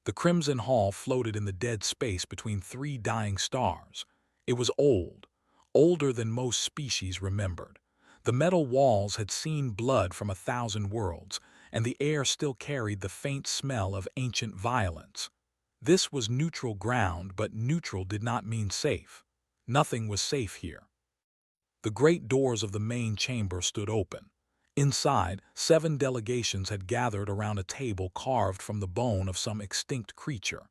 The crimson hall floated in the dead space between three dying stars. It was old, older than most species remembered. The metal walls had seen blood from 1,000 worlds, and the air still carried the faint smell of ancient violence. This was neutral ground, but neutral did not mean safe. Nothing was safe here. The great doors of the main chamber stood open. Inside, 7 delegations had gathered around a table carved from the bone of some extinct creature.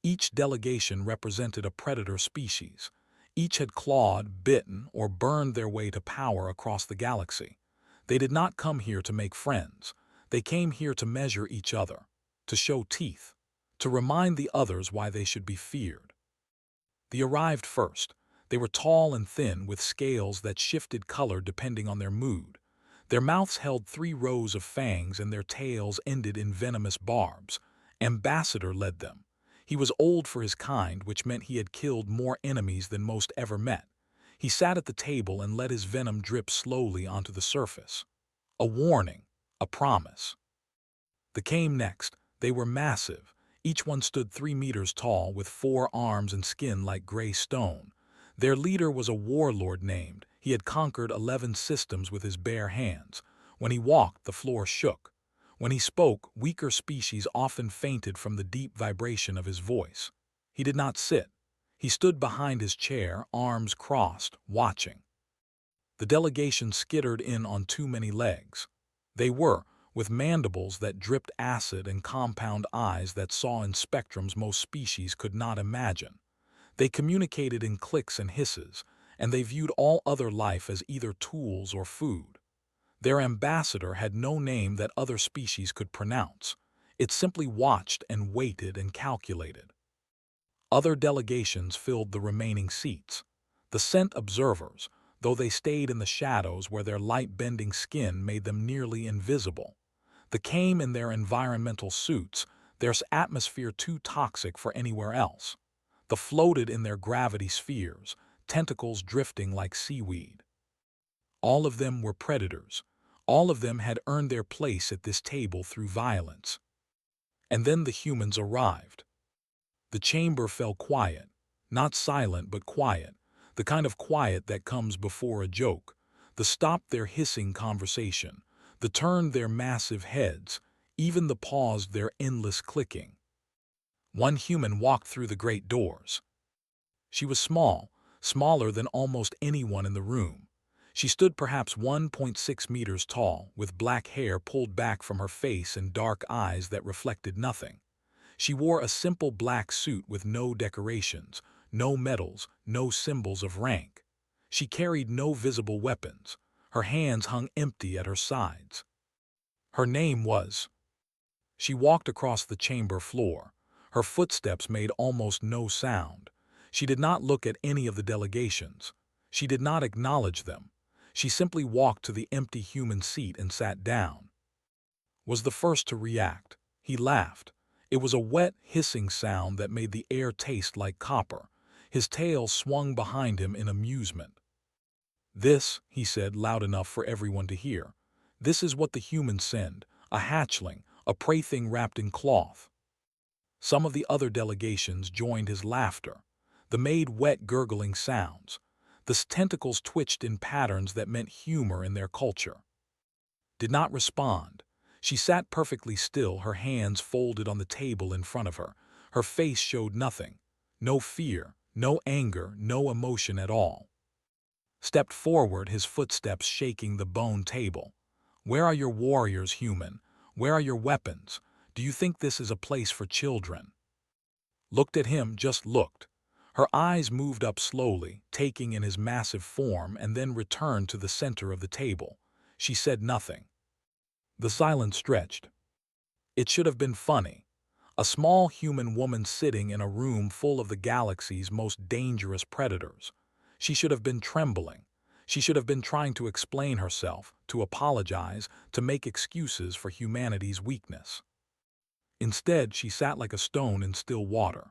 Each delegation represented a predator species. Each had clawed, bitten, or burned their way to power across the galaxy. They did not come here to make friends. They came here to measure each other, to show teeth, to remind the others why they should be feared. They arrived first. They were tall and thin, with scales that shifted color depending on their mood. Their mouths held 3 rows of fangs, and their tails ended in venomous barbs. Ambassador led them. He was old for his kind, which meant he had killed more enemies than most ever met. He sat at the table and let his venom drip slowly onto the surface. A warning, a promise. They came next. They were massive. Each one stood 3 meters tall, with 4 arms and skin like gray stone. Their leader was a warlord named. He had conquered 11 systems with his bare hands. When he walked, the floor shook. When he spoke, weaker species often fainted from the deep vibration of his voice. He did not sit. He stood behind his chair, arms crossed, watching. The delegation skittered in on too many legs. They were, with mandibles that dripped acid and compound eyes that saw in spectrums most species could not imagine. They communicated in clicks and hisses, and they viewed all other life as either tools or food. Their ambassador had no name that other species could pronounce. It simply watched and waited and calculated. Other delegations filled the remaining seats. The scent observers, though they stayed in the shadows where their light-bending skin made them nearly invisible. They came in their environmental suits, their atmosphere too toxic for anywhere else. They floated in their gravity spheres, tentacles drifting like seaweed. All of them were predators. All of them had earned their place at this table through violence. And then the humans arrived. The chamber fell quiet, not silent but quiet, the kind of quiet that comes before a joke. They stopped their hissing conversation. They turned their massive heads. Even they paused their endless clicking. One human walked through the great doors. She was small, smaller than almost anyone in the room. She stood perhaps 1.6 meters tall, with black hair pulled back from her face and dark eyes that reflected nothing. She wore a simple black suit with no decorations, no medals, no symbols of rank. She carried no visible weapons. Her hands hung empty at her sides. Her name was... She walked across the chamber floor. Her footsteps made almost no sound. She did not look at any of the delegations. She did not acknowledge them. She simply walked to the empty human seat and sat down. Was the first to react. He laughed. It was a wet, hissing sound that made the air taste like copper. His tail swung behind him in amusement. "This," he said loud enough for everyone to hear, "this is what the humans send, a hatchling, a prey thing wrapped in cloth." Some of the other delegations joined his laughter. They made wet, gurgling sounds. The tentacles twitched in patterns that meant humor in their culture. Did not respond. She sat perfectly still, her hands folded on the table in front of her. Her face showed nothing. No fear, no anger, no emotion at all. Stepped forward, his footsteps shaking the bone table. "Where are your warriors, human? Where are your weapons? Do you think this is a place for children?" Looked at him, just looked. Her eyes moved up slowly, taking in his massive form, and then returned to the center of the table. She said nothing. The silence stretched. It should have been funny. A small human woman sitting in a room full of the galaxy's most dangerous predators. She should have been trembling. She should have been trying to explain herself, to apologize, to make excuses for humanity's weakness. Instead, she sat like a stone in still water.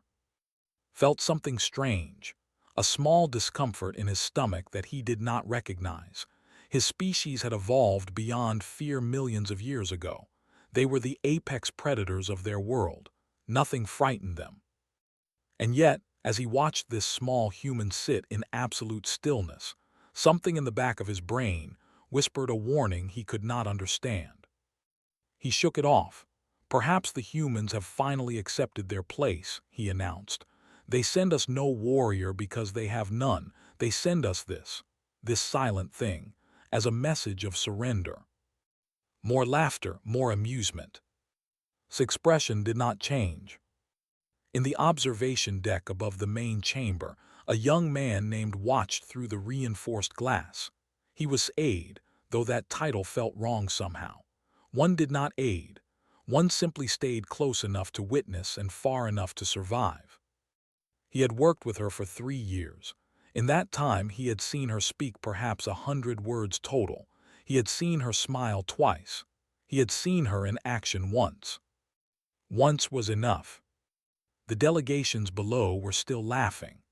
Felt something strange, a small discomfort in his stomach that he did not recognize. His species had evolved beyond fear millions of years ago. They were the apex predators of their world. Nothing frightened them. And yet, as he watched this small human sit in absolute stillness, something in the back of his brain whispered a warning he could not understand. He shook it off. "Perhaps the humans have finally accepted their place," he announced. "They send us no warrior because they have none. They send us this silent thing, as a message of surrender." More laughter, more amusement. His expression did not change. In the observation deck above the main chamber, a young man named watched through the reinforced glass. He was aide, though that title felt wrong somehow. One did not aid. One simply stayed close enough to witness and far enough to survive. He had worked with her for 3 years. In that time he had seen her speak perhaps 100 words total. He had seen her smile twice. He had seen her in action once. Once was enough. The delegations below were still laughing.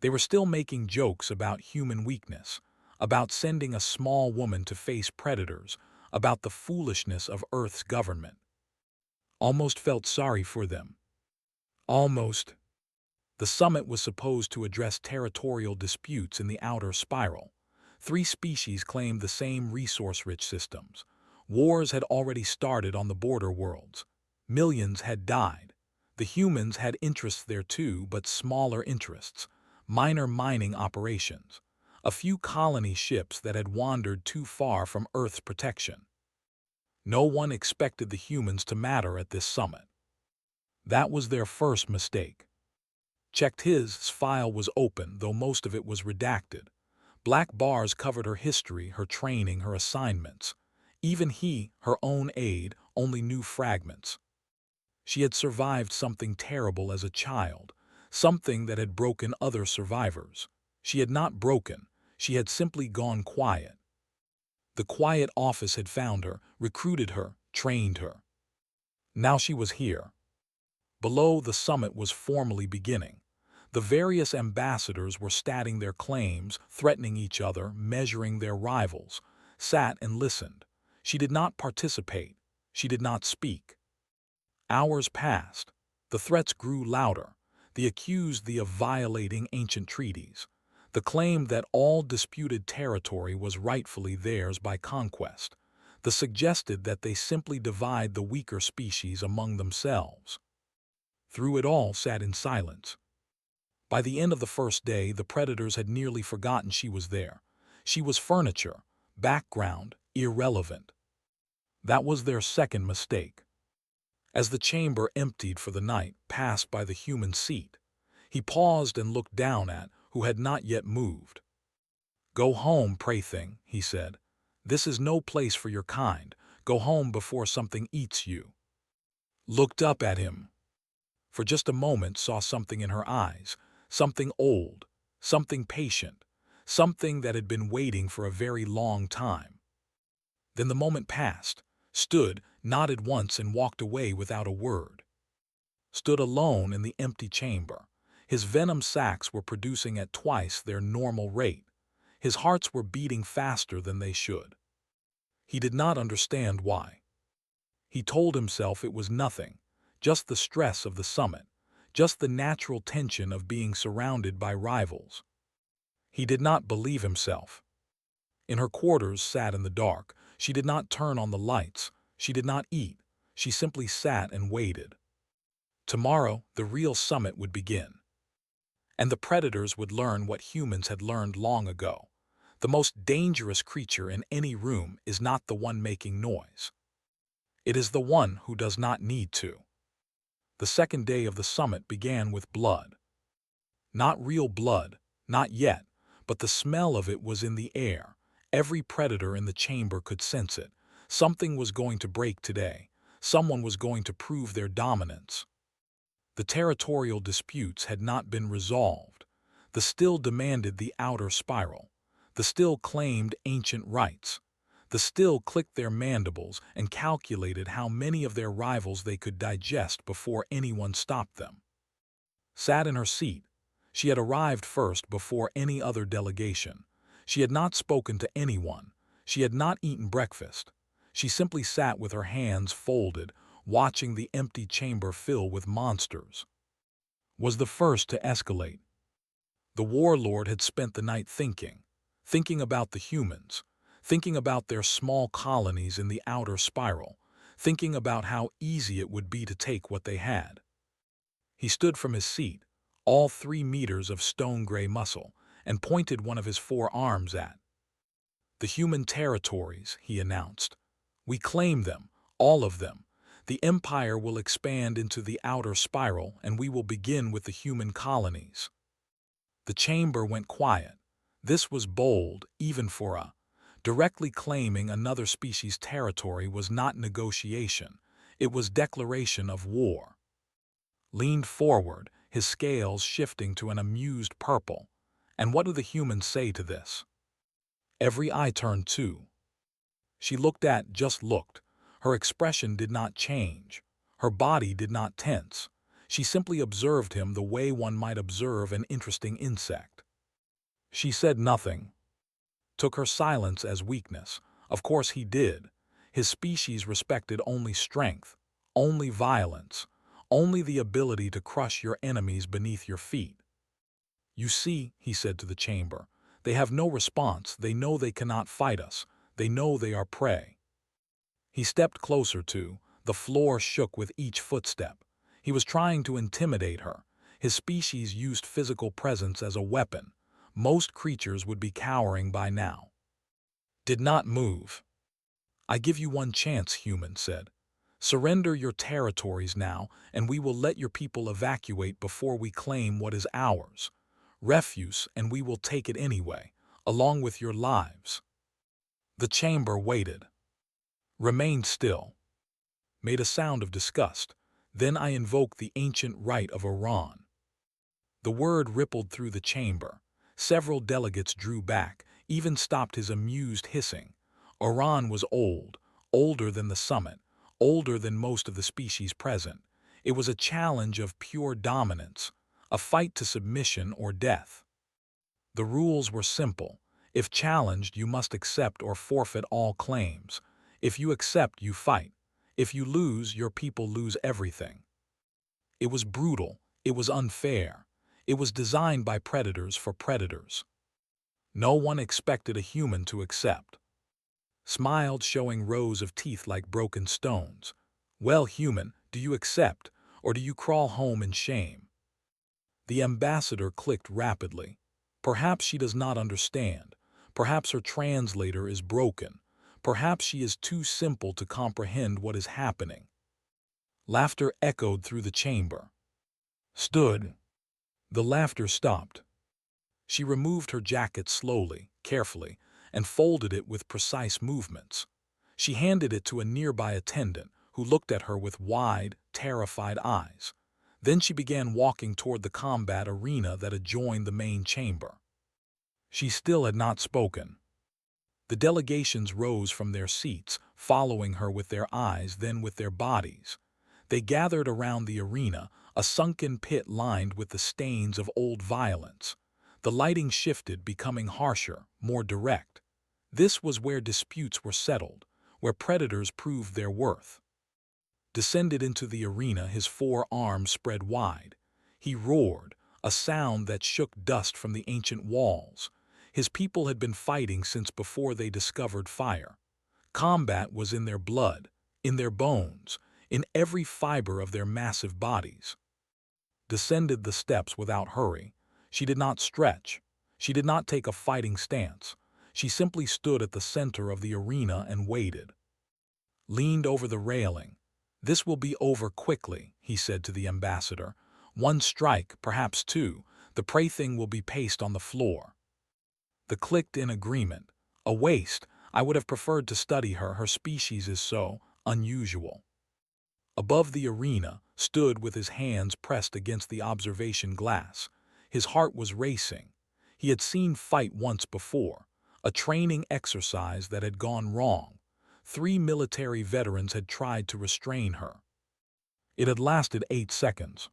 They were still making jokes about human weakness, about sending a small woman to face predators, about the foolishness of Earth's government. Almost felt sorry for them. Almost. The summit was supposed to address territorial disputes in the outer spiral. 3 species claimed the same resource-rich systems. Wars had already started on the border worlds. Millions had died. The humans had interests there too, but smaller interests. Minor mining operations. A few colony ships that had wandered too far from Earth's protection. No one expected the humans to matter at this summit. That was their first mistake. Checked his file was open, though most of it was redacted. Black bars covered her history, her training, her assignments. Even he, her own aide, only knew fragments. She had survived something terrible as a child, something that had broken other survivors. She had not broken, she had simply gone quiet. The quiet office had found her, recruited her, trained her. Now she was here. Below, the summit was formally beginning. The various ambassadors were stating their claims, threatening each other, measuring their rivals. Sat and listened. She did not participate. She did not speak. Hours passed. The threats grew louder. The accused of violating ancient treaties. The claim that all disputed territory was rightfully theirs by conquest. The suggested that they simply divide the weaker species among themselves. Through it all, sat in silence. By the end of the first day, the predators had nearly forgotten she was there. She was furniture, background, irrelevant. That was their second mistake. As the chamber emptied for the night, passed by the human seat, he paused and looked down at who had not yet moved. "Go home, plaything," he said. "This is no place for your kind. Go home before something eats you." Looked up at him. For just a moment saw something in her eyes, something old, something patient, something that had been waiting for a very long time. Then the moment passed, stood, nodded once and walked away without a word. Stood alone in the empty chamber. His venom sacs were producing at twice their normal rate. His hearts were beating faster than they should. He did not understand why. He told himself it was nothing, just the stress of the summit, just the natural tension of being surrounded by rivals. He did not believe himself. In her quarters, sat in the dark. She did not turn on the lights. She did not eat. She simply sat and waited. Tomorrow, the real summit would begin. And the predators would learn what humans had learned long ago. The most dangerous creature in any room is not the one making noise. It is the one who does not need to. The second day of the summit began with blood. Not real blood, not yet, but the smell of it was in the air. Every predator in the chamber could sense it. Something was going to break today. Someone was going to prove their dominance. The territorial disputes had not been resolved. The still demanded the outer spiral. The still claimed ancient rights. The still clicked their mandibles and calculated how many of their rivals they could digest before anyone stopped them. Sat in her seat. She had arrived first before any other delegation. She had not spoken to anyone. She had not eaten breakfast. She simply sat with her hands folded, watching the empty chamber fill with monsters, was the first to escalate. The warlord had spent the night thinking about the humans, thinking about their small colonies in the outer spiral, thinking about how easy it would be to take what they had. He stood from his seat, all 3 meters of stone-gray muscle, and pointed one of his 4 arms at the human territories, he announced. We claim them, all of them. The Empire will expand into the outer spiral, and we will begin with the human colonies. The chamber went quiet. This was bold, even for a directly claiming another species' territory was not negotiation. It was declaration of war. Leaned forward, his scales shifting to an amused purple. And what do the humans say to this? Every eye turned too. She just looked. Her expression did not change. Her body did not tense. She simply observed him the way one might observe an interesting insect. She said nothing. Took her silence as weakness. Of course he did. His species respected only strength, only violence, only the ability to crush your enemies beneath your feet. You see, he said to the chamber, they have no response. They know they cannot fight us. They know they are prey. He stepped closer too. The floor shook with each footstep. He was trying to intimidate her. His species used physical presence as a weapon. Most creatures would be cowering by now. Did not move. I give you one chance, human said. Surrender your territories now, and we will let your people evacuate before we claim what is ours. Refuse, and we will take it anyway, along with your lives. The chamber waited. Remained still. Made a sound of disgust. Then I invoked the ancient right of Iran. The word rippled through the chamber. Several delegates drew back, even stopped his amused hissing. Iran was old, older than the summit, older than most of the species present. It was a challenge of pure dominance, a fight to submission or death. The rules were simple. If challenged, you must accept or forfeit all claims. If you accept, you fight. If you lose, your people lose everything. It was brutal. It was unfair. It was designed by predators for predators. No one expected a human to accept. Smiled, showing rows of teeth like broken stones. Well, human, do you accept, or do you crawl home in shame? The ambassador clicked rapidly. Perhaps she does not understand. Perhaps her translator is broken. Perhaps she is too simple to comprehend what is happening. Laughter echoed through the chamber. Stood. The laughter stopped. She removed her jacket slowly, carefully, and folded it with precise movements. She handed it to a nearby attendant, who looked at her with wide, terrified eyes. Then she began walking toward the combat arena that adjoined the main chamber. She still had not spoken. The delegations rose from their seats, following her with their eyes, then with their bodies. They gathered around the arena, a sunken pit lined with the stains of old violence. The lighting shifted, becoming harsher, more direct. This was where disputes were settled, where predators proved their worth. Descended into the arena, his 4 arms spread wide. He roared, a sound that shook dust from the ancient walls. His people had been fighting since before they discovered fire. Combat was in their blood, in their bones, in every fiber of their massive bodies. Descended the steps without hurry. She did not stretch. She did not take a fighting stance. She simply stood at the center of the arena and waited. Leaned over the railing. This will be over quickly, he said to the ambassador. One strike, perhaps 2, the prey thing will be paced on the floor. The clicked in agreement. A waste. I would have preferred to study her. Her species is so unusual. Above the arena, stood with his hands pressed against the observation glass. His heart was racing. He had seen fight once before, a training exercise that had gone wrong. 3 military veterans had tried to restrain her. It had lasted 8 seconds.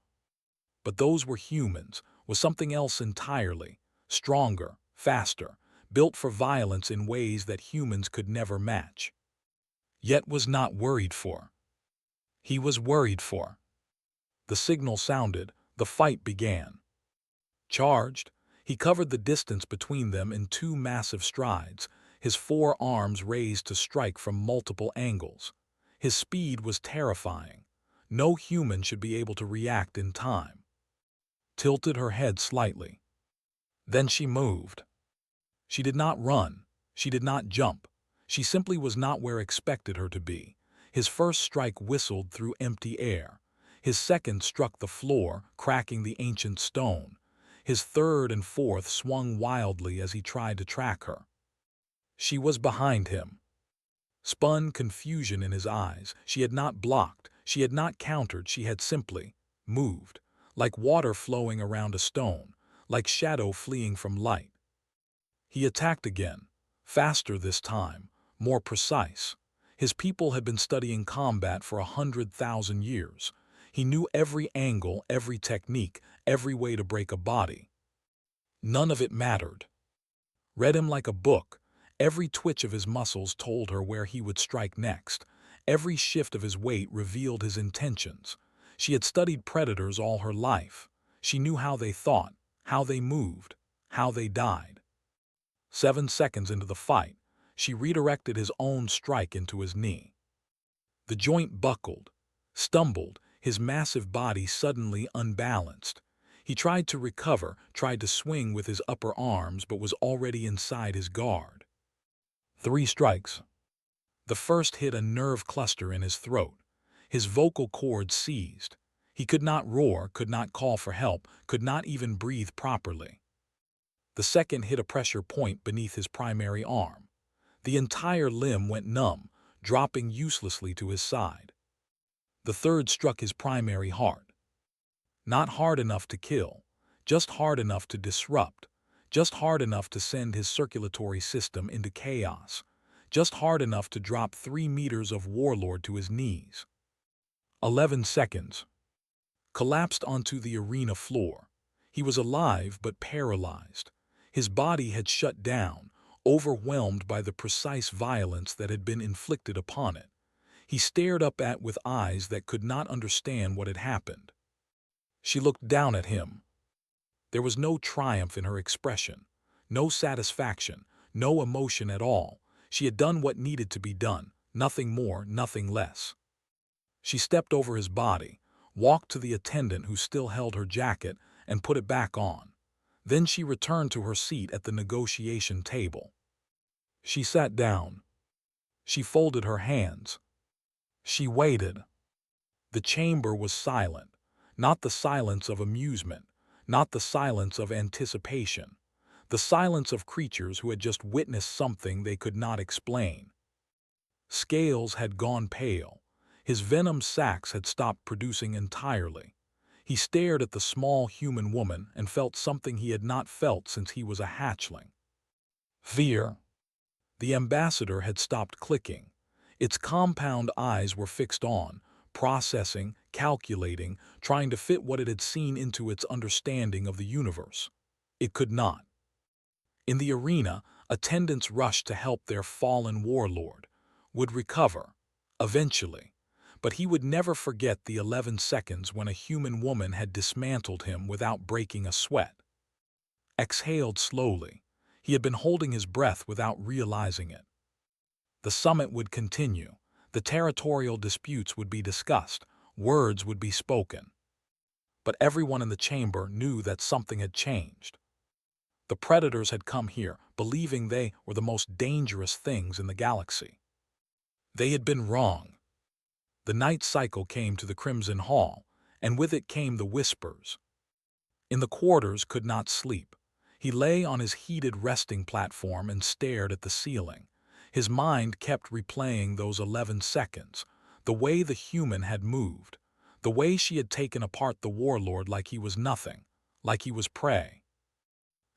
But those were humans, was something else entirely, stronger, faster, built for violence in ways that humans could never match. Yet was not worried for. He was worried for. The signal sounded, the fight began. Charged, he covered the distance between them in two massive strides, his four arms raised to strike from multiple angles. His speed was terrifying. No human should be able to react in time. Tilted her head slightly. Then she moved. She did not run. She did not jump. She simply was not where expected her to be. His first strike whistled through empty air. His second struck the floor, cracking the ancient stone. His third and fourth swung wildly as he tried to track her. She was behind him. Spun confusion in his eyes. She had not blocked. She had not countered. She had simply moved, like water flowing around a stone, like shadow fleeing from light. He attacked again, faster this time, more precise. His people had been studying combat for 100,000 years. He knew every angle, every technique, every way to break a body. None of it mattered. Read him like a book. Every twitch of his muscles told her where he would strike next. Every shift of his weight revealed his intentions. She had studied predators all her life. She knew how they thought, how they moved, how they died. 7 seconds into the fight, she redirected his own strike into his knee. The joint buckled, stumbled, his massive body suddenly unbalanced. He tried to recover, tried to swing with his upper arms, but was already inside his guard. 3 strikes. The first hit a nerve cluster in his throat. His vocal cords seized. He could not roar, could not call for help, could not even breathe properly. The second hit a pressure point beneath his primary arm. The entire limb went numb, dropping uselessly to his side. The third struck his primary heart. Not hard enough to kill, just hard enough to disrupt, just hard enough to send his circulatory system into chaos, just hard enough to drop 3 meters of Warlord to his knees. 11 seconds. Collapsed onto the arena floor. He was alive but paralyzed. His body had shut down, overwhelmed by the precise violence that had been inflicted upon it. He stared up with eyes that could not understand what had happened. She looked down at him. There was no triumph in her expression, no satisfaction, no emotion at all. She had done what needed to be done, nothing more, nothing less. She stepped over his body, walked to the attendant who still held her jacket, and put it back on. Then she returned to her seat at the negotiation table. She sat down. She folded her hands. She waited. The chamber was silent, not the silence of amusement, not the silence of anticipation, the silence of creatures who had just witnessed something they could not explain. Scales had gone pale. His venom sacs had stopped producing entirely. He stared at the small human woman and felt something he had not felt since he was a hatchling. Fear. The ambassador had stopped clicking. Its compound eyes were fixed on, processing, calculating, trying to fit what it had seen into its understanding of the universe. It could not. In the arena, attendants rushed to help their fallen warlord. Would recover, eventually. But he would never forget the 11 seconds when a human woman had dismantled him without breaking a sweat. Exhaled slowly. He had been holding his breath without realizing it. The summit would continue. The territorial disputes would be discussed. Words would be spoken. But everyone in the chamber knew that something had changed. The predators had come here, believing they were the most dangerous things in the galaxy. They had been wrong. The night cycle came to the Crimson Hall, and with it came the whispers. In the quarters could not sleep. He lay on his heated resting platform and stared at the ceiling. His mind kept replaying those 11 seconds, the way the human had moved, the way she had taken apart the warlord like he was nothing, like he was prey.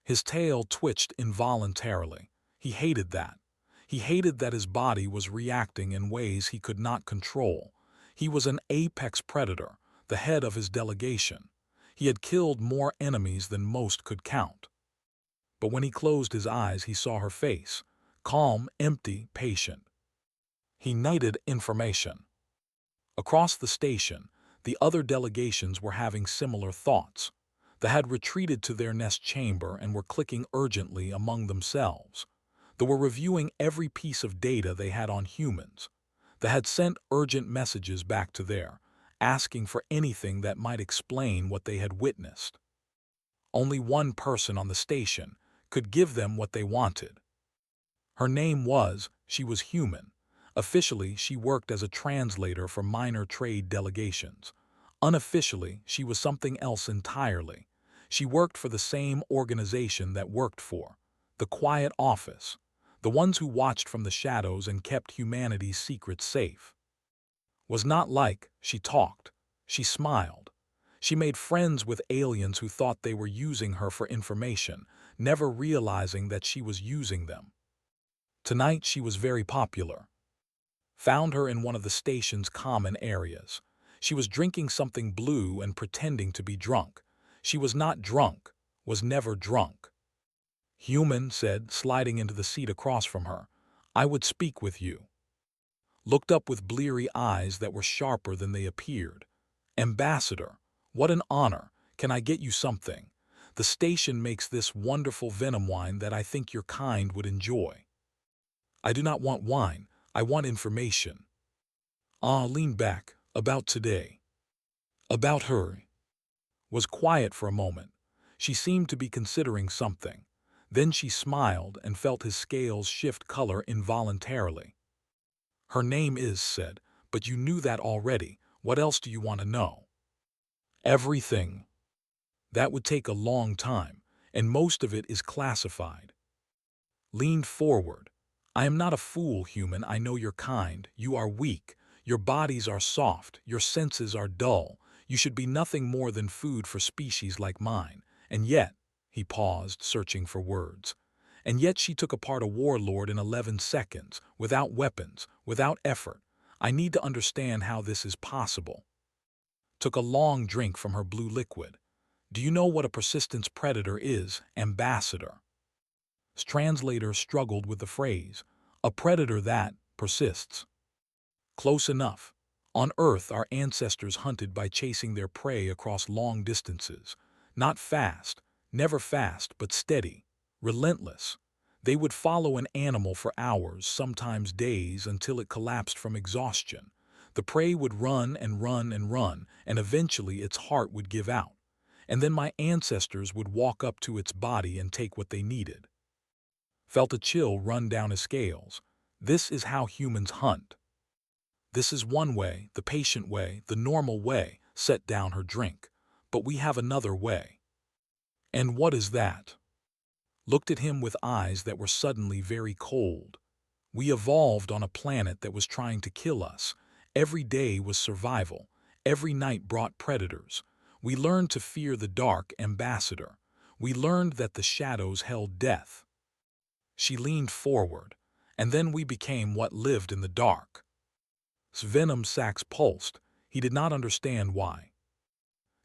His tail twitched involuntarily. He hated that. He hated that his body was reacting in ways he could not control. He was an apex predator, the head of his delegation. He had killed more enemies than most could count. But when he closed his eyes, he saw her face, calm, empty, patient. He needed information. Across the station, the other delegations were having similar thoughts. They had retreated to their nest chamber and were clicking urgently among themselves. They were reviewing every piece of data they had on humans. They had sent urgent messages back to there, asking for anything that might explain what they had witnessed. Only one person on the station could give them what they wanted. Her name was, she was human. Officially, she worked as a translator for minor trade delegations. Unofficially, she was something else entirely. She worked for the same organization that worked for the Quiet Office, the ones who watched from the shadows and kept humanity's secrets safe. Was not like she talked. She smiled. She made friends with aliens who thought they were using her for information, never realizing that she was using them. Tonight she was very popular. Found her in one of the station's common areas. She was drinking something blue and pretending to be drunk. She was not drunk, was never drunk. Human said, sliding into the seat across from her, "I would speak with you." Looked up with bleary eyes that were sharper than they appeared. "Ambassador, what an honor. Can I get you something? The station makes this wonderful venom wine that I think your kind would enjoy." "I do not want wine. I want information." Lean back. About today. About her. Was quiet for a moment. She seemed to be considering something. Then she smiled and felt his scales shift color involuntarily. "Her name is," said, "but you knew that already. What else do you want to know?" "Everything." "That would take a long time, and most of it is classified." Leaned forward. "I am not a fool, human. I know your kind. You are weak. Your bodies are soft. Your senses are dull. You should be nothing more than food for species like mine. And yet," he paused, searching for words, "and yet she took apart a warlord in 11 seconds, without weapons, without effort. I need to understand how this is possible." Took a long drink from her blue liquid. "Do you know what a persistence predator is, Ambassador?" Translator struggled with the phrase, "A predator that persists." Close enough. On Earth, our ancestors hunted by chasing their prey across long distances. Not fast, never fast, but steady, relentless. They would follow an animal for hours, sometimes days, until it collapsed from exhaustion. The prey would run and run and run, and eventually its heart would give out. And then my ancestors would walk up to its body and take what they needed. Felt a chill run down his scales. This is how humans hunt. This is one way, the patient way, the normal way, set down her drink. But we have another way. And what is that? Looked at him with eyes that were suddenly very cold. We evolved on a planet that was trying to kill us. Every day was survival. Every night brought predators. We learned to fear the dark, Ambassador. We learned that the shadows held death. She leaned forward, and then we became what lived in the dark. Venom sacs pulsed. He did not understand why.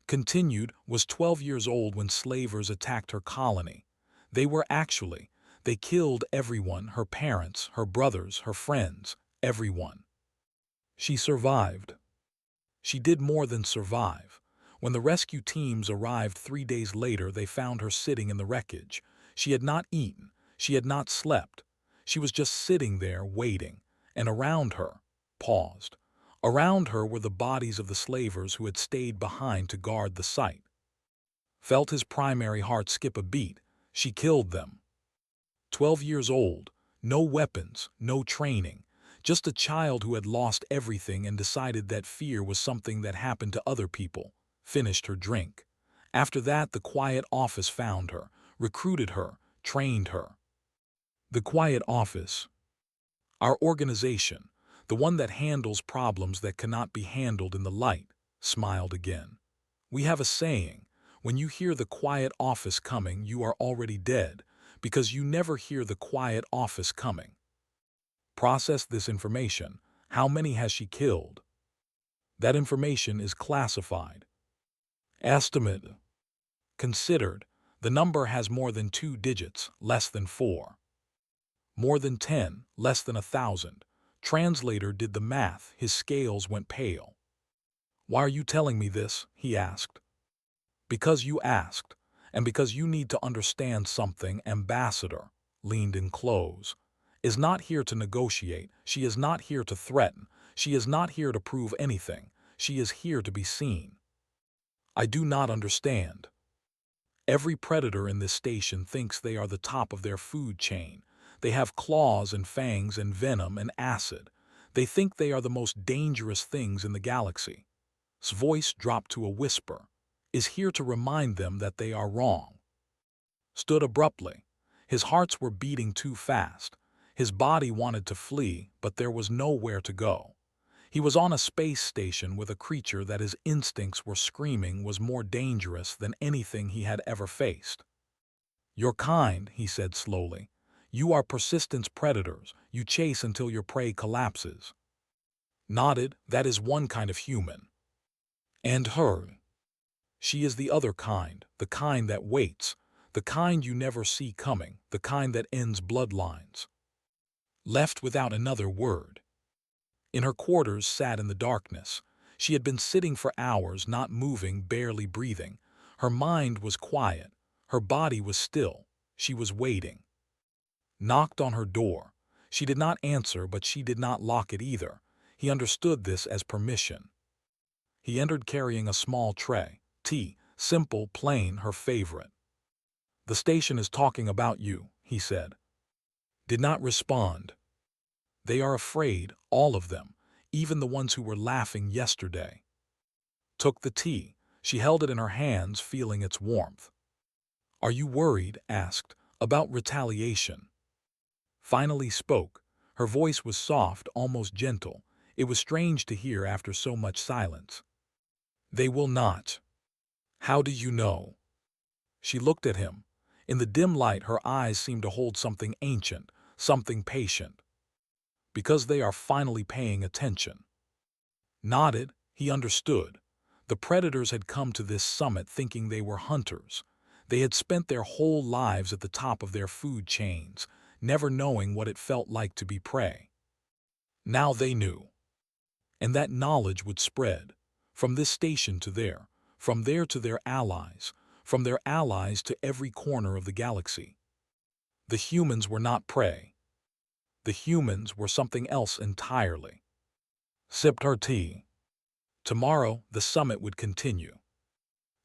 Continued, was 12 years old when slavers attacked her colony. They killed everyone, her parents, her brothers, her friends, everyone. She survived. She did more than survive. When the rescue teams arrived 3 days later, they found her sitting in the wreckage. She had not eaten. She had not slept. She was just sitting there waiting, and around her, paused. Around her were the bodies of the slavers who had stayed behind to guard the site. Felt his primary heart skip a beat. She killed them. 12 years old, no weapons, no training, just a child who had lost everything and decided that fear was something that happened to other people. Finished her drink. After that, the Quiet Office found her, recruited her, trained her. The Quiet Office. Our organization, the one that handles problems that cannot be handled in the light, smiled again. We have a saying, when you hear the Quiet Office coming, you are already dead, because you never hear the Quiet Office coming. Process this information. How many has she killed? That information is classified. Estimate. Considered. The number has more than 2 digits, less than 4. More than 10, less than 1,000. Translator did the math, his scales went pale. "Why are you telling me this?" he asked. "Because you asked, and because you need to understand something. Ambassador," leaned in close, "is not here to negotiate. She is not here to threaten. She is not here to prove anything. She is here to be seen." "I do not understand." "Every predator in this station thinks they are the top of their food chain. They have claws and fangs and venom and acid. They think they are the most dangerous things in the galaxy." His voice dropped to a whisper. "Is here to remind them that they are wrong." Stood abruptly. His hearts were beating too fast. His body wanted to flee, but there was nowhere to go. He was on a space station with a creature that his instincts were screaming was more dangerous than anything he had ever faced. "Your kind," he said slowly. "You are persistence predators. You chase until your prey collapses." Nodded. "That is one kind of human." "And her?" "She is the other kind, the kind that waits, the kind you never see coming, the kind that ends bloodlines." Left without another word. In her quarters sat in the darkness. She had been sitting for hours, not moving, barely breathing. Her mind was quiet. Her body was still. She was waiting. Knocked on her door. She did not answer, but she did not lock it either. He understood this as permission. He entered carrying a small tray. Tea, simple, plain, her favorite. "The station is talking about you," he said. Did not respond. "They are afraid, all of them, even the ones who were laughing yesterday." Took the tea. She held it in her hands, feeling its warmth. "Are you worried?" asked. "About retaliation?" Finally spoke. Her voice was soft, almost gentle. It was strange to hear after so much silence. "They will not." "How do you know?" She looked at him. In the dim light, her eyes seemed to hold something ancient, something patient. "Because they are finally paying attention." Nodded. He understood. The predators had come to this summit thinking they were hunters. They had spent their whole lives at the top of their food chains, never knowing what it felt like to be prey. Now they knew. And that knowledge would spread, from this station to there, from there to their allies, from their allies to every corner of the galaxy. The humans were not prey. The humans were something else entirely. Sipped her tea. Tomorrow, the summit would continue.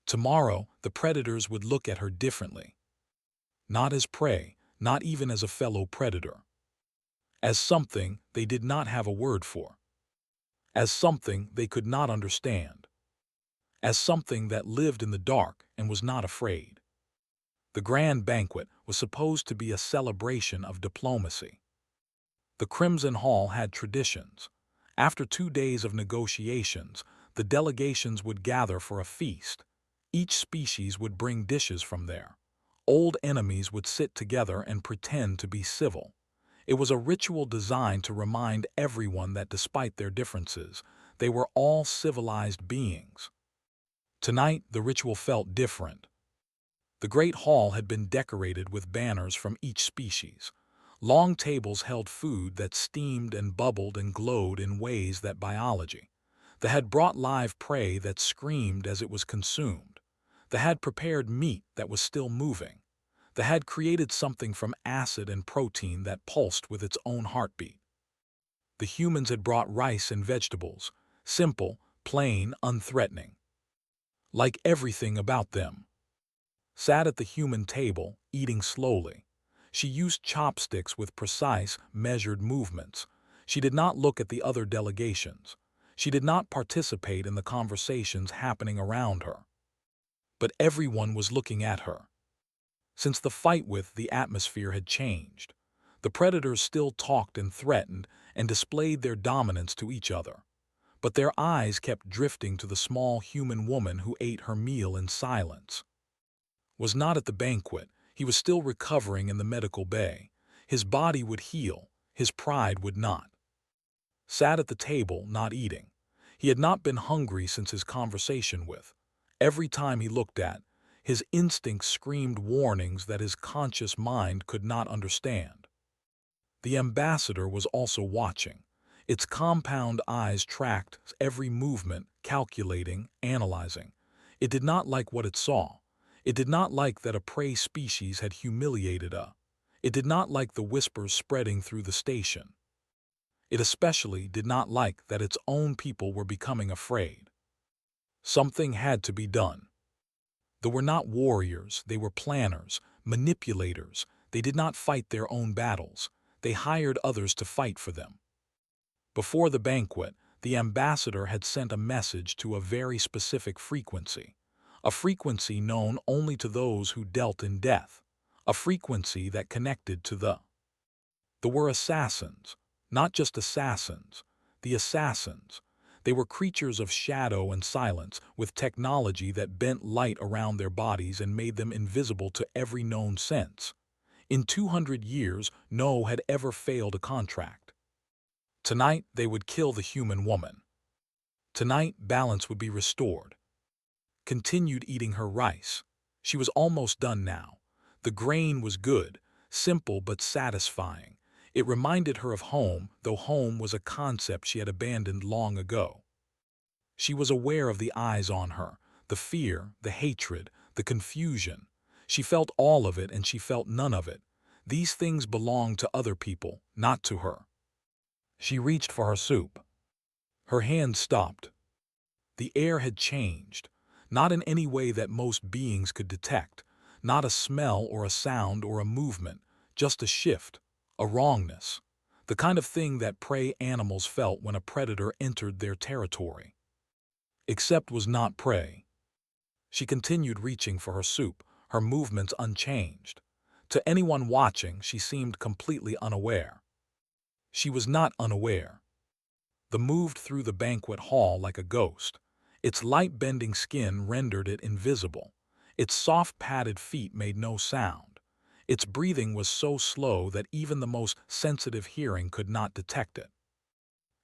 Tomorrow, the predators would look at her differently. Not as prey, not even as a fellow predator. As something they did not have a word for. As something they could not understand. As something that lived in the dark and was not afraid. The grand banquet was supposed to be a celebration of diplomacy. The Crimson Hall had traditions. After 2 days of negotiations, the delegations would gather for a feast. Each species would bring dishes from there. Old enemies would sit together and pretend to be civil. It was a ritual designed to remind everyone that despite their differences, they were all civilized beings. Tonight, the ritual felt different. The great hall had been decorated with banners from each species. Long tables held food that steamed and bubbled and glowed in ways that biology. They had brought live prey that screamed as it was consumed. They had prepared meat that was still moving. They had created something from acid and protein that pulsed with its own heartbeat. The humans had brought rice and vegetables, simple, plain, unthreatening. Like everything about them. Sat at the human table, eating slowly. She used chopsticks with precise, measured movements. She did not look at the other delegations. She did not participate in the conversations happening around her. But everyone was looking at her. Since the fight the atmosphere had changed. The predators still talked and threatened and displayed their dominance to each other. But their eyes kept drifting to the small human woman who ate her meal in silence. Was not at the banquet. He was still recovering in the medical bay. His body would heal. His pride would not. Sat at the table, not eating. He had not been hungry since his conversation with. Every time he looked at, his instincts screamed warnings that his conscious mind could not understand. The ambassador was also watching. Its compound eyes tracked every movement, calculating, analyzing. It did not like what it saw. It did not like that a prey species had humiliated a. It did not like the whispers spreading through the station. It especially did not like that its own people were becoming afraid. Something had to be done. They were not warriors, they were planners, manipulators. They did not fight their own battles. They hired others to fight for them. Before the banquet, the ambassador had sent a message to a very specific frequency, a frequency known only to those who dealt in death, a frequency that connected to the. They were assassins, not just assassins, the assassins. They were creatures of shadow and silence with technology that bent light around their bodies and made them invisible to every known sense. In 200 years, no had ever failed a contract. Tonight, they would kill the human woman. Tonight, balance would be restored. Continued eating her rice. She was almost done now. The grain was good, simple but satisfying. It reminded her of home, though home was a concept she had abandoned long ago. She was aware of the eyes on her, the fear, the hatred, the confusion. She felt all of it and she felt none of it. These things belonged to other people, not to her. She reached for her soup. Her hand stopped. The air had changed, not in any way that most beings could detect, not a smell or a sound or a movement, just a shift, a wrongness, the kind of thing that prey animals felt when a predator entered their territory. Except was not prey. She continued reaching for her soup, her movements unchanged. To anyone watching, she seemed completely unaware. She was not unaware. The moved through the banquet hall like a ghost. Its light-bending skin rendered it invisible. Its soft padded feet made no sound. Its breathing was so slow that even the most sensitive hearing could not detect it.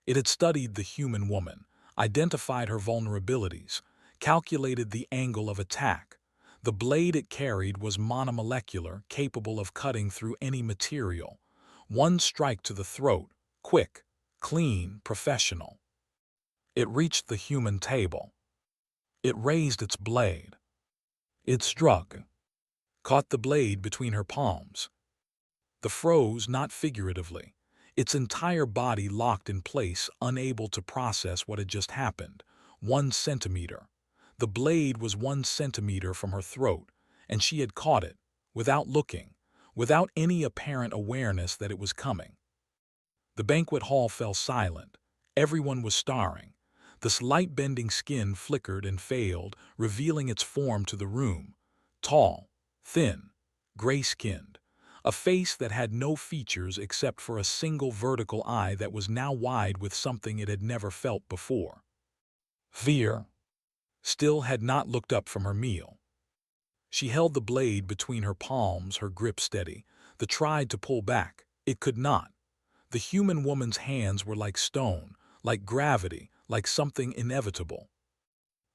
It had studied the human woman, identified her vulnerabilities, calculated the angle of attack. The blade it carried was monomolecular, capable of cutting through any material. One strike to the throat, quick, clean, professional. It reached the human table. It raised its blade. It struck, caught the blade between her palms. The froze not figuratively. Its entire body locked in place, unable to process what had just happened. 1 centimeter. The blade was 1 centimeter from her throat, and she had caught it, without looking, without any apparent awareness that it was coming. The banquet hall fell silent. Everyone was staring. This light-bending skin flickered and failed, revealing its form to the room. Tall, thin, gray-skinned. A face that had no features except for a single vertical eye that was now wide with something it had never felt before. Fear. Still had not looked up from her meal. She held the blade between her palms, her grip steady. The tried to pull back. It could not. The human woman's hands were like stone, like gravity, like something inevitable.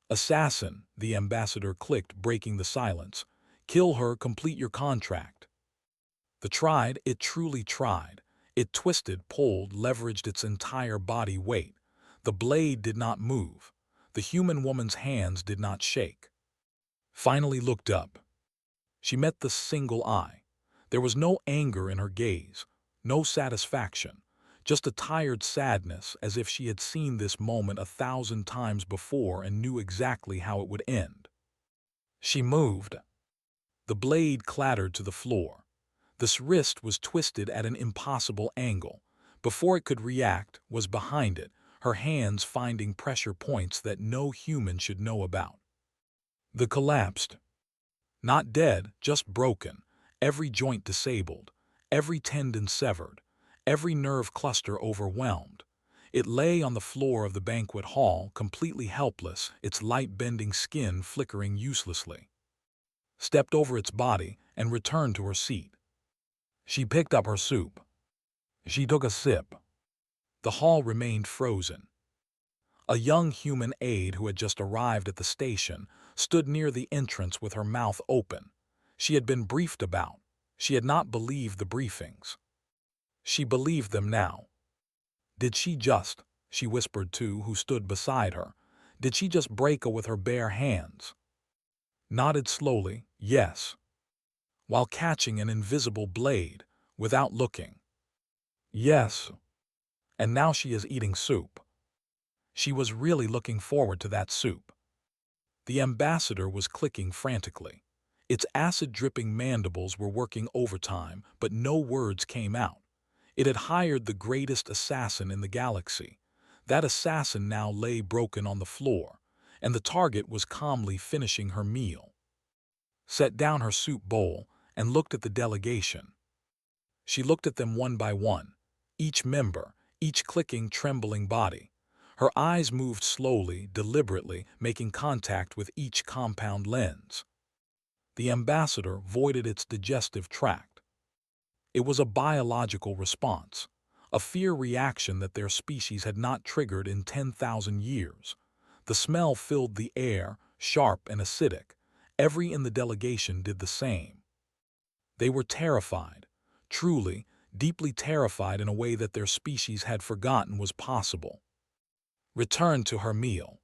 Assassin, the ambassador clicked, breaking the silence. Kill her, complete your contract. The tried, it truly tried. It twisted, pulled, leveraged its entire body weight. The blade did not move. The human woman's hands did not shake. Finally looked up. She met the single eye. There was no anger in her gaze, no satisfaction, just a tired sadness, as if she had seen this moment 1,000 times before and knew exactly how it would end. She moved. The blade clattered to the floor. This wrist was twisted at an impossible angle. Before it could react, was behind it, her hands finding pressure points that no human should know about. The collapsed. Not dead, just broken, every joint disabled, every tendon severed, every nerve cluster overwhelmed. It lay on the floor of the banquet hall, completely helpless, its light-bending skin flickering uselessly. Stepped over its body and returned to her seat. She picked up her soup. She took a sip. The hall remained frozen. A young human aide who had just arrived at the station stood near the entrance with her mouth open. She had been briefed about. She had not believed the briefings. She believed them now. Did she just, she whispered to who stood beside her, did she just break her with her bare hands? Nodded slowly, yes, while catching an invisible blade, without looking. Yes, and now she is eating soup. She was really looking forward to that soup. The ambassador was clicking frantically. Its acid-dripping mandibles were working overtime, but no words came out. It had hired the greatest assassin in the galaxy. That assassin now lay broken on the floor, and the target was calmly finishing her meal. Set down her soup bowl and looked at the delegation. She looked at them one by one, each member, each clicking, trembling body. Her eyes moved slowly, deliberately, making contact with each compound lens. The ambassador voided its digestive tract. It was a biological response, a fear reaction that their species had not triggered in 10,000 years. The smell filled the air, sharp and acidic. Every in the delegation did the same. They were terrified, truly, deeply terrified in a way that their species had forgotten was possible. Return to her meal.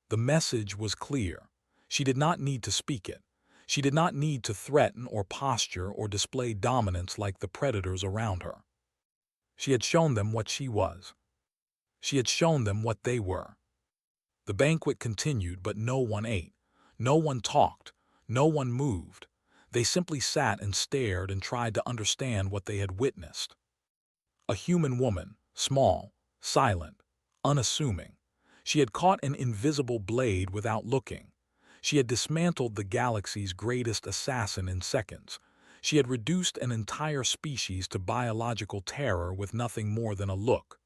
The message was clear. She did not need to speak it. She did not need to threaten or posture or display dominance like the predators around her. She had shown them what she was. She had shown them what they were. The banquet continued, but no one ate. No one talked. No one moved. They simply sat and stared and tried to understand what they had witnessed. A human woman, small, silent, unassuming. She had caught an invisible blade without looking. She had dismantled the galaxy's greatest assassin in seconds. She had reduced an entire species to biological terror with nothing more than a look.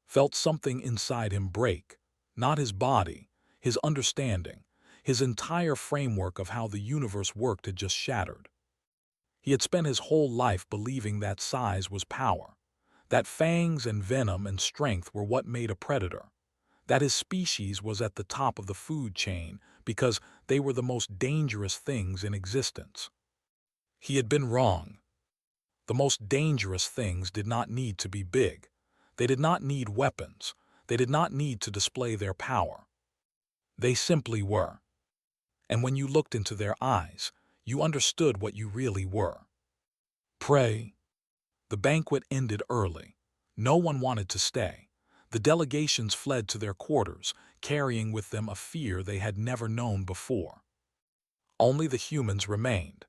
Felt something inside him break. Not his body, his understanding. His entire framework of how the universe worked had just shattered. He had spent his whole life believing that size was power, that fangs and venom and strength were what made a predator, that his species was at the top of the food chain because they were the most dangerous things in existence. He had been wrong. The most dangerous things did not need to be big. They did not need weapons. They did not need to display their power. They simply were. And when you looked into their eyes, you understood what you really were. Pray. The banquet ended early. No one wanted to stay. The delegations fled to their quarters, carrying with them a fear they had never known before. Only the humans remained.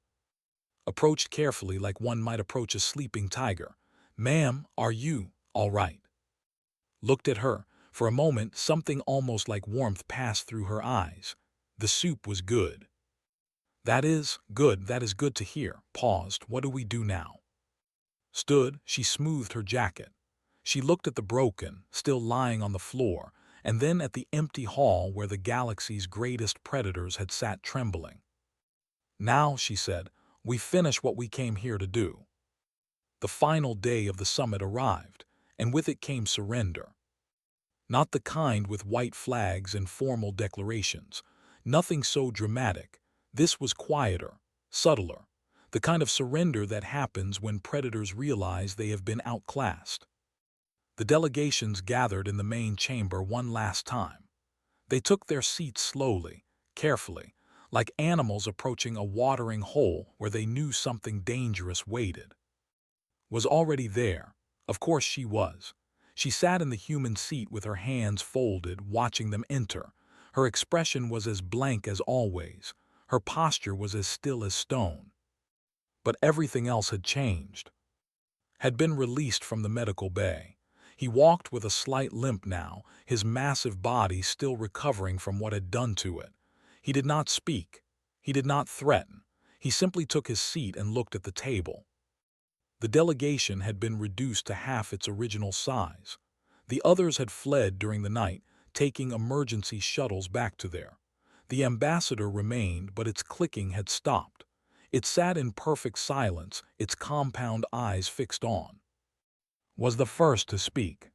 Approached carefully like one might approach a sleeping tiger. "Ma'am, are you all right?" Looked at her. For a moment, something almost like warmth passed through her eyes. The soup was good. That is good to hear. Paused. What do we do now? Stood, she smoothed her jacket. She looked at the broken, still lying on the floor, and then at the empty hall where the galaxy's greatest predators had sat trembling. Now, she said, we finish what we came here to do. The final day of the summit arrived, and with it came surrender. Not the kind with white flags and formal declarations. Nothing so dramatic. This was quieter, subtler, the kind of surrender that happens when predators realize they have been outclassed. The delegations gathered in the main chamber one last time. They took their seats slowly, carefully, like animals approaching a watering hole where they knew something dangerous waited. Was already there. Of course she was. She sat in the human seat with her hands folded, watching them enter. Her expression was as blank as always. Her posture was as still as stone. But everything else had changed. Had been released from the medical bay. He walked with a slight limp now, his massive body still recovering from what had done to it. He did not speak. He did not threaten. He simply took his seat and looked at the table. The delegation had been reduced to half its original size. The others had fled during the night, taking emergency shuttles back to there. The ambassador remained, but its clicking had stopped. It sat in perfect silence, its compound eyes fixed on. Was the first to speak.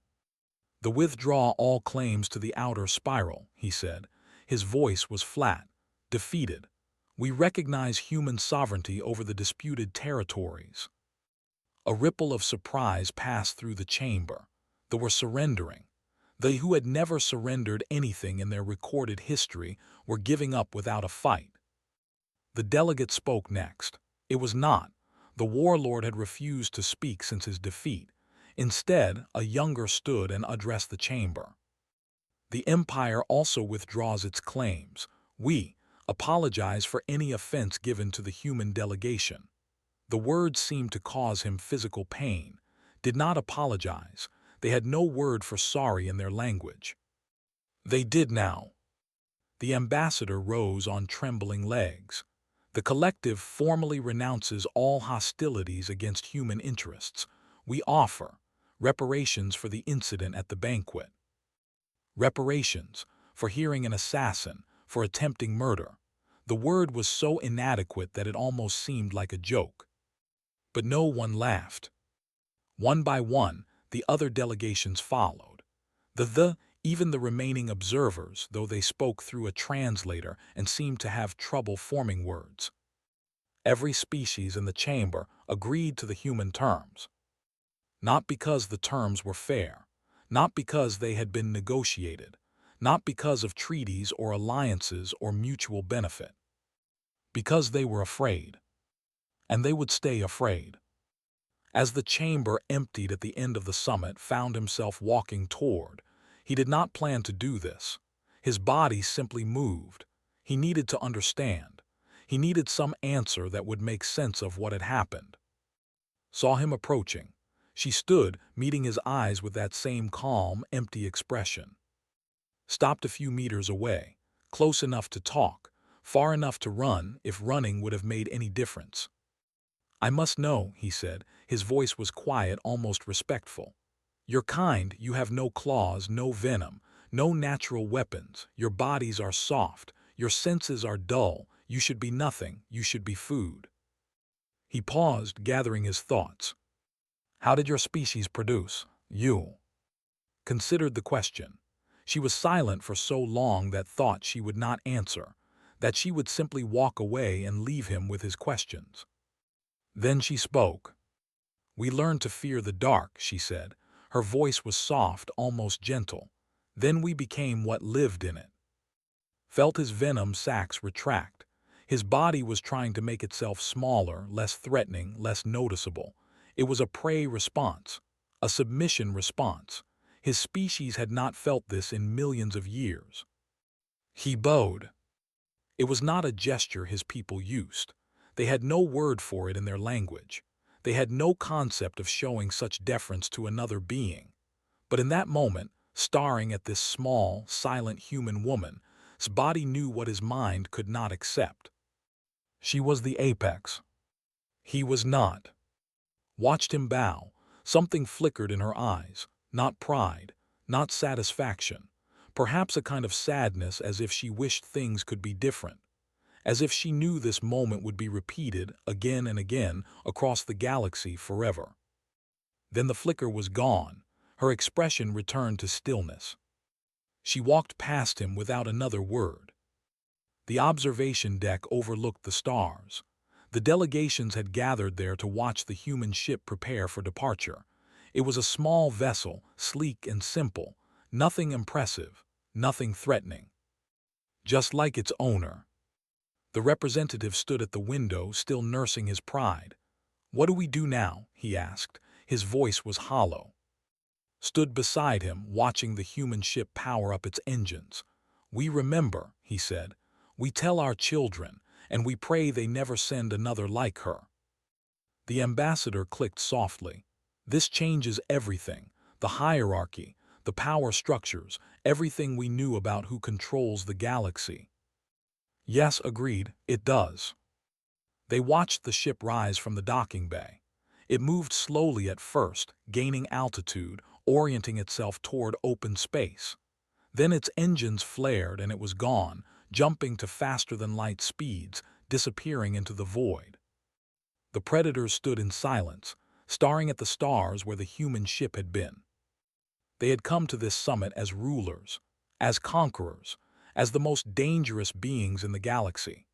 "The withdraw all claims to the outer spiral," he said. His voice was flat, defeated. "We recognize human sovereignty over the disputed territories." A ripple of surprise passed through the chamber. They were surrendering. They who had never surrendered anything in their recorded history were giving up without a fight. The delegate spoke next. It was not. The warlord had refused to speak since his defeat. Instead, a younger stood and addressed the chamber. The Empire also withdraws its claims. We apologize for any offense given to the human delegation. The words seemed to cause him physical pain. Did not apologize. They had no word for sorry in their language. They did now. The ambassador rose on trembling legs. The collective formally renounces all hostilities against human interests. We offer reparations for the incident at the banquet. Reparations for hearing an assassin, for attempting murder. The word was so inadequate that it almost seemed like a joke. But no one laughed. One by one, the other delegations followed. Even the remaining observers, though they spoke through a translator and seemed to have trouble forming words. Every species in the chamber agreed to the human terms. Not because the terms were fair, not because they had been negotiated, not because of treaties or alliances or mutual benefit. Because they were afraid. And they would stay afraid. As the chamber emptied at the end of the summit found himself walking toward, he did not plan to do this. His body simply moved. He needed to understand. He needed some answer that would make sense of what had happened. Saw him approaching. She stood, meeting his eyes with that same calm, empty expression. Stopped a few meters away, close enough to talk, far enough to run if running would have made any difference. I must know, he said. His voice was quiet, almost respectful. You're kind, you have no claws, no venom, no natural weapons. Your bodies are soft, your senses are dull. You should be nothing, you should be food. He paused, gathering his thoughts. How did your species produce? You considered the question. She was silent for so long that thought she would not answer, that she would simply walk away and leave him with his questions. Then she spoke. We learned to fear the dark, she said. Her voice was soft, almost gentle. Then we became what lived in it. Felt his venom sacs retract. His body was trying to make itself smaller, less threatening, less noticeable. It was a prey response, a submission response. His species had not felt this in millions of years. He bowed. It was not a gesture his people used. They had no word for it in their language. They had no concept of showing such deference to another being. But in that moment, staring at this small, silent human woman, his body knew what his mind could not accept. She was the apex. He was not. Watched him bow. Something flickered in her eyes. Not pride, not satisfaction. Perhaps a kind of sadness, as if she wished things could be different. As if she knew this moment would be repeated again and again across the galaxy forever. Then the flicker was gone. Her expression returned to stillness. She walked past him without another word. The observation deck overlooked the stars. The delegations had gathered there to watch the human ship prepare for departure. It was a small vessel, sleek and simple, nothing impressive, nothing threatening. Just like its owner. The representative stood at the window, still nursing his pride. What do we do now? He asked. His voice was hollow. Stood beside him, watching the human ship power up its engines. We remember, he said. We tell our children, and we pray they never send another like her. The ambassador clicked softly. This changes everything. The hierarchy, the power structures, everything we knew about who controls the galaxy. Yes, agreed, it does. They watched the ship rise from the docking bay. It moved slowly at first, gaining altitude, orienting itself toward open space. Then its engines flared and it was gone, jumping to faster-than-light speeds, disappearing into the void. The predators stood in silence, staring at the stars where the human ship had been. They had come to this summit as rulers, as conquerors, as the most dangerous beings in the galaxy.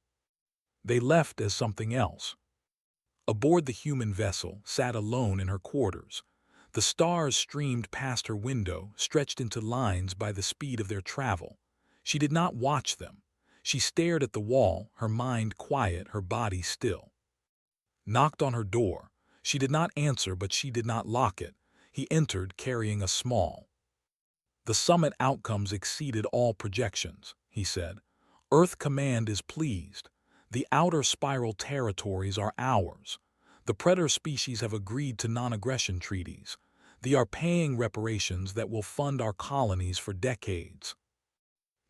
They left as something else. Aboard the human vessel, sat alone in her quarters. The stars streamed past her window, stretched into lines by the speed of their travel. She did not watch them. She stared at the wall, her mind quiet, her body still. Knocked on her door. She did not answer, but she did not lock it. He entered, carrying a small. The summit outcomes exceeded all projections, he said. Earth Command is pleased. The outer spiral territories are ours. The predator species have agreed to non-aggression treaties. They are paying reparations that will fund our colonies for decades.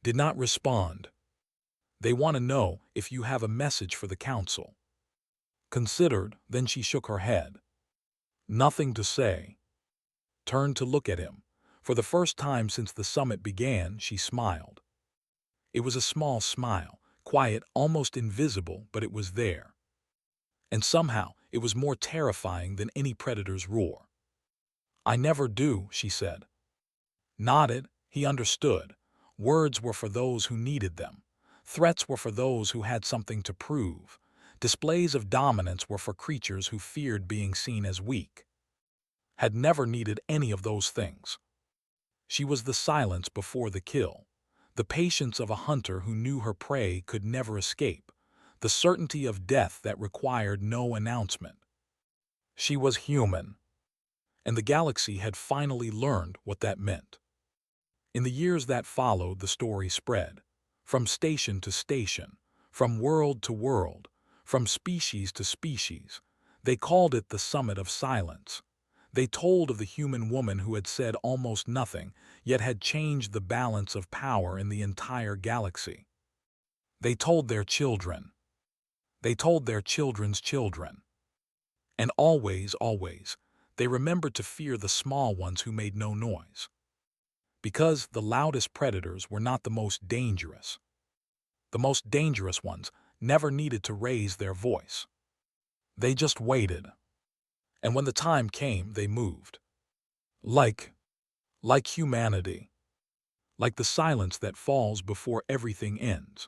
Did not respond. They want to know if you have a message for the council. Considered, then she shook her head. Nothing to say. Turned to look at him. For the first time since the summit began, she smiled. It was a small smile, quiet, almost invisible, but it was there. And somehow, it was more terrifying than any predator's roar. I never do, she said. Nodded, he understood. Words were for those who needed them. Threats were for those who had something to prove. Displays of dominance were for creatures who feared being seen as weak. Had never needed any of those things. She was the silence before the kill, the patience of a hunter who knew her prey could never escape, the certainty of death that required no announcement. She was human, and the galaxy had finally learned what that meant. In the years that followed, the story spread, from station to station, from world to world, from species to species. They called it the Summit of Silence. They told of the human woman who had said almost nothing, yet had changed the balance of power in the entire galaxy. They told their children. They told their children's children. And always, always, they remembered to fear the small ones who made no noise. Because the loudest predators were not the most dangerous. The most dangerous ones never needed to raise their voice. They just waited. And when the time came, they moved. Like humanity. Like the silence that falls before everything ends.